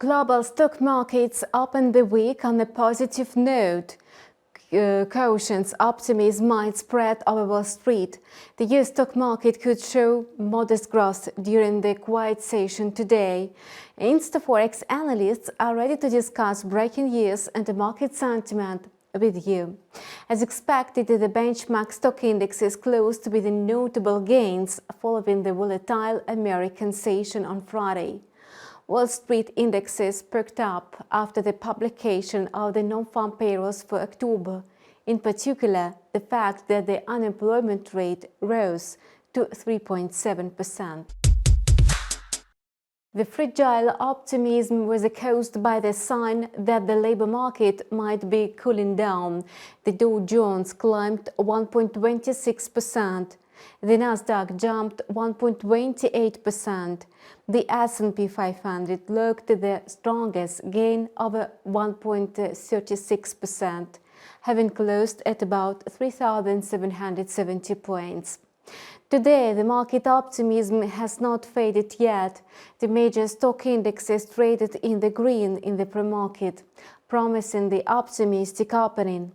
Global stock markets opened the week on a positive note. Caution's optimism might spread over Wall Street. The US stock market could show modest growth during the quiet session today. InstaForex analysts are ready to discuss breaking news and the market sentiment with you. As expected, the benchmark stock indexes closed with notable gains following the volatile American session on Friday. Wall Street indexes perked up after the publication of the nonfarm payrolls for October, in particular the fact that the unemployment rate rose to 3.7%. The fragile optimism was caused by the sign that the labor market might be cooling down. The Dow Jones climbed 1.26%. The Nasdaq jumped 1.28%. The S&P 500 logged the strongest gain of 1.36%, having closed at about 3,770 points. Today, the market optimism has not faded yet. The major stock indexes traded in the green in the pre-market, promising the optimistic opening.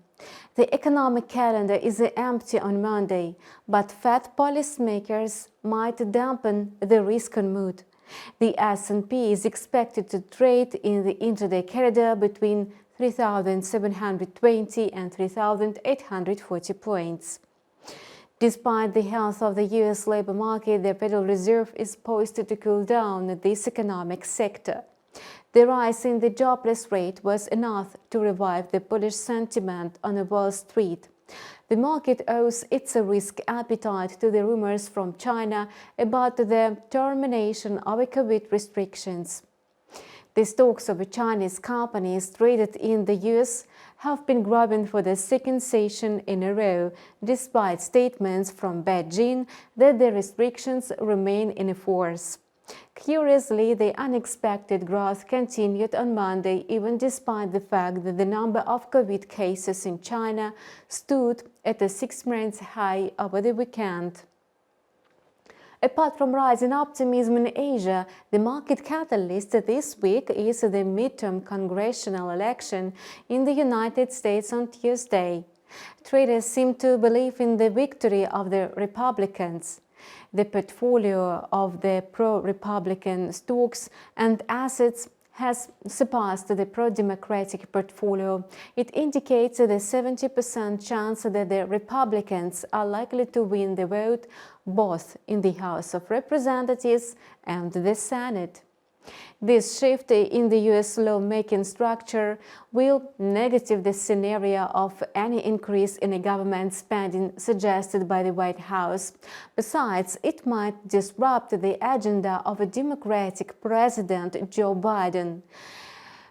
The economic calendar is empty on Monday, but Fed policymakers might dampen the risk-on mood. The S&P is expected to trade in the intraday corridor between 3,720 and 3,840 points. Despite the health of the US labor market, the Federal Reserve is poised to cool down this economic sector. The rise in the jobless rate was enough to revive the bullish sentiment on Wall Street. The market owes its risk appetite to the rumors from China about the termination of COVID restrictions. The stocks of Chinese companies traded in the US have been growing for the second session in a row, despite statements from Beijing that the restrictions remain in force. Curiously, the unexpected growth continued on Monday, even despite the fact that the number of COVID cases in China stood at a 6-month high over the weekend. Apart from rising optimism in Asia, the market catalyst this week is the midterm congressional election in the United States on Tuesday. Traders seem to believe in the victory of the Republicans. The portfolio of the pro-Republican stocks and assets has surpassed the pro-Democratic portfolio. It indicates a 70% chance that the Republicans are likely to win the vote both in the House of Representatives and the Senate. This shift in the US lawmaking structure will negative the scenario of any increase in government spending suggested by the White House. Besides, it might disrupt the agenda of a Democratic President Joe Biden.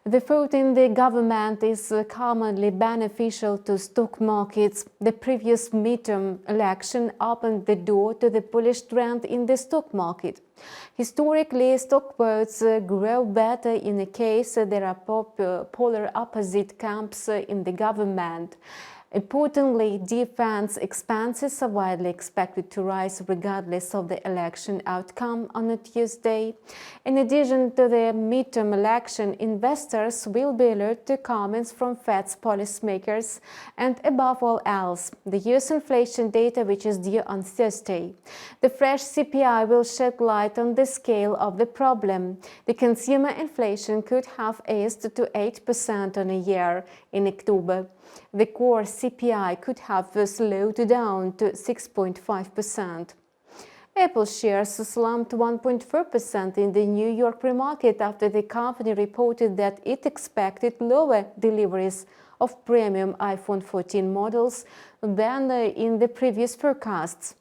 The vote in the government is commonly beneficial to stock markets. The previous midterm election opened the door to the bullish trend in the stock market. Historically, stock votes grow better in a case there are polar opposite camps in the government. Importantly, defense expenses are widely expected to rise regardless of the election outcome on a Tuesday. In addition to the midterm election, investors will be alert to comments from Fed's policymakers and, above all else, the US inflation data, which is due on Thursday. The fresh CPI will shed light on the scale of the problem. The consumer inflation could have eased to 8% on a year in October. The core CPI could have slowed down to 6.5%. Apple shares slumped 1.4% in the New York pre-market after the company reported that it expected lower deliveries of premium iPhone 14 models than in the previous forecasts.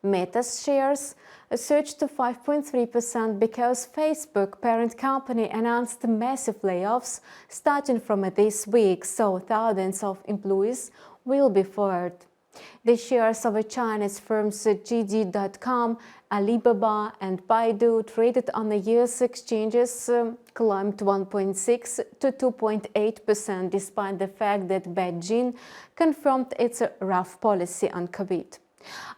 Meta's shares surged to 5.3% because Facebook parent company announced massive layoffs starting from this week, so thousands of employees will be fired. The shares of Chinese firms JD.com, Alibaba and Baidu traded on the US exchanges climbed 1.6 to 2.8% despite the fact that Beijing confirmed its rough policy on COVID.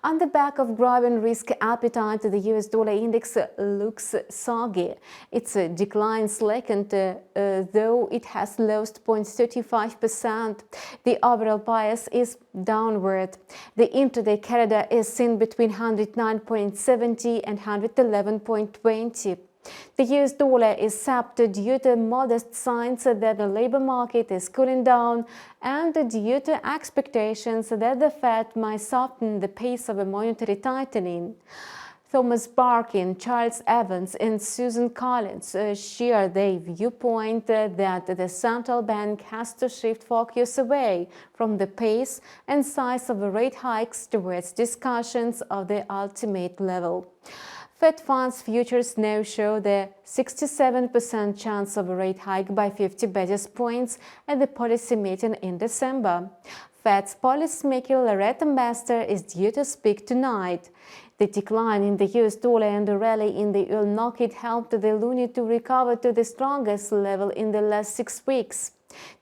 On the back of growing risk appetite, the US dollar index looks soggy. Its decline slackened, though it has lost 0.35%. The overall bias is downward. The intraday corridor is seen between 109.70 and 111.20. The US dollar is sapped due to modest signs that the labor market is cooling down and due to expectations that the Fed might soften the pace of a monetary tightening. Thomas Barkin, Charles Evans, and Susan Collins share their viewpoint that the central bank has to shift focus away from the pace and size of rate hikes towards discussions of the ultimate level. Fed funds futures now show the 67% chance of a rate hike by 50 basis points at the policy meeting in December. Fed's policymaker Loretta Mester is due to speak tonight. The decline in the US dollar and the rally in the oil market helped the loonie to recover to the strongest level in the last 6 weeks.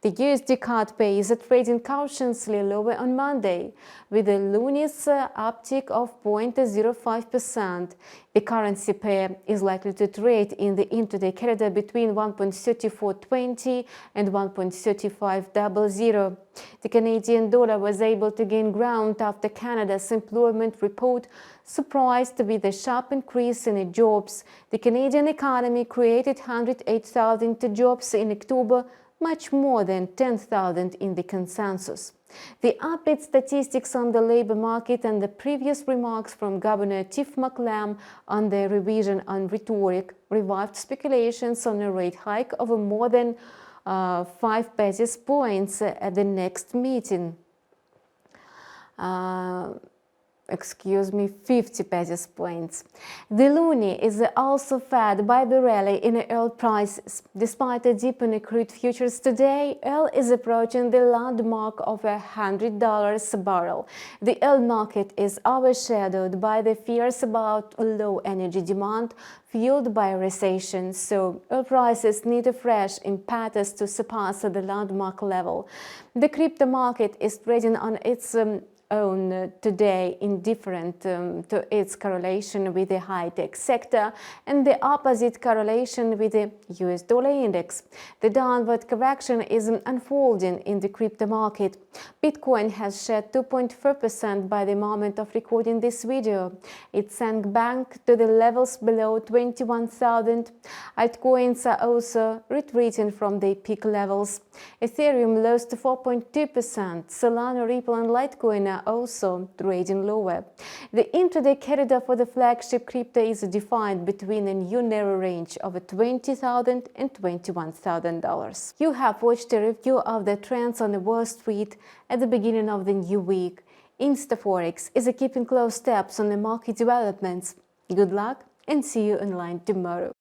The USD card pair is trading cautiously lower on Monday, with a loonie's uptick of 0.05%. The currency pair is likely to trade in the intraday corridor between 1.3420 and 1.3500. The Canadian dollar was able to gain ground after Canada's employment report surprised with a sharp increase in jobs. The Canadian economy created 108,000 jobs in October, much more than 10,000 in the consensus. The upbeat statistics on the labor market and the previous remarks from Governor Tiff McClam on the revision on rhetoric revived speculations on a rate hike of more than 5 basis points at the next meeting. 50 basis points. The loonie is also fed by the rally in oil prices. Despite a dip in crude futures today, oil is approaching the landmark of $100 a barrel. The oil market is overshadowed by the fears about low energy demand fueled by a recession, so oil prices need a fresh impetus to surpass the landmark level. The crypto market is trading on its own today, indifferent to its correlation with the high-tech sector and the opposite correlation with the US dollar index. The downward correction is unfolding in the crypto market. Bitcoin has shed 2.4% by the moment of recording this video. It sank back to the levels below 21,000. Altcoins are also retreating from their peak levels. Ethereum lost 4.2%. Solana, Ripple, and Litecoin are also trading lower. The intraday corridor for the flagship crypto is defined between a new narrow range of $20,000 and $21,000. You have watched a review of the trends on the Wall Street at the beginning of the new week. InstaForex is keeping close tabs on the market developments. Good luck and see you online tomorrow.